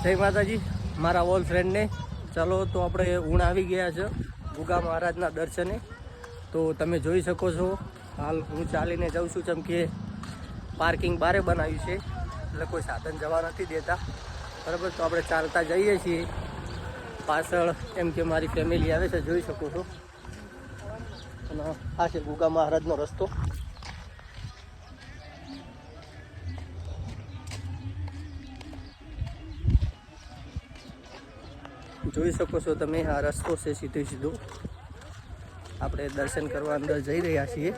જય માતાજી મારા ઓલ ફ્રેન્ડને. ચલો તો આપણે ઊણ આવી ગયા છે ગુગા મહારાજના દર્શને. તો તમે જોઈ શકો છો હાલ હું ચાલીને જાઉં છું, જેમ કે પાર્કિંગ બારે બનાવ્યું છે એટલે કોઈ સાધન જવા નથી દેતા, બરાબર. તો આપણે ચાલતા જઈએ છીએ. પાછળ એમ કે મારી ફેમિલી આવે છે, જોઈ શકો છો. અને આ છે ગુગા મહારાજનો રસ્તો. જોઈ શકો છો તમે, આ રસ્તો છે સીધો સીધો. આપણે દર્શન કરવા અંદર જઈ રહ્યા છીએ.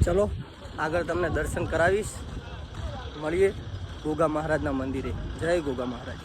ચલો આગળ તમને દર્શન કરાવીશ. મળીએ ગુગા મહારાજના મંદિરે. જય ગુગા મહારાજ.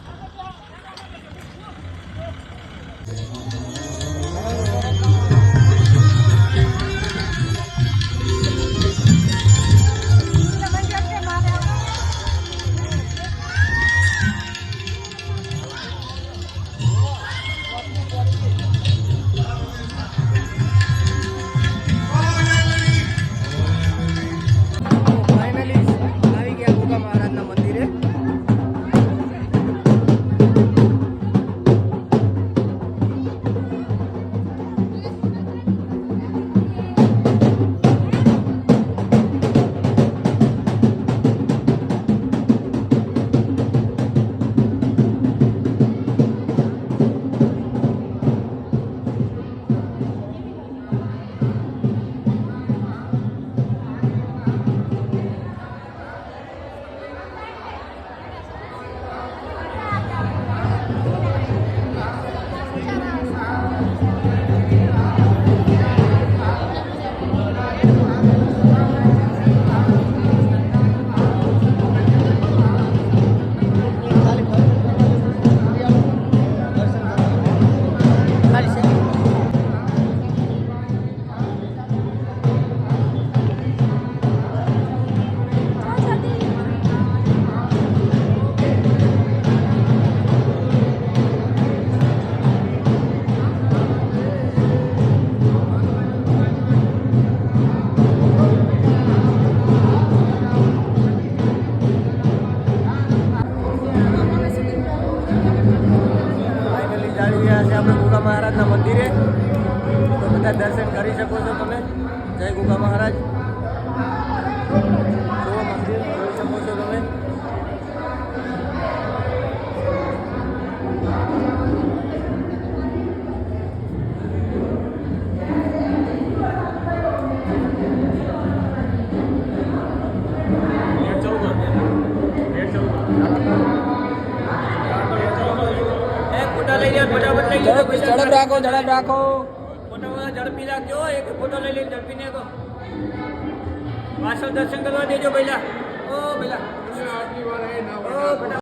આપણે ગુગા મહારાજના મંદિરે. તો બધા દર્શન કરી શકો છો તમે. જય ગુગા મહારાજ. જો મંદિર જોઈ શકો છો તમે. ઝડપ રાખો, ઝડપ રાખો. ફોટો ઝડપી રાખજો. એક ફોટો લઈ લઈને ઝડપીને પાછળ દર્શન કરવા દેજો પહેલા. ઓ પહેલા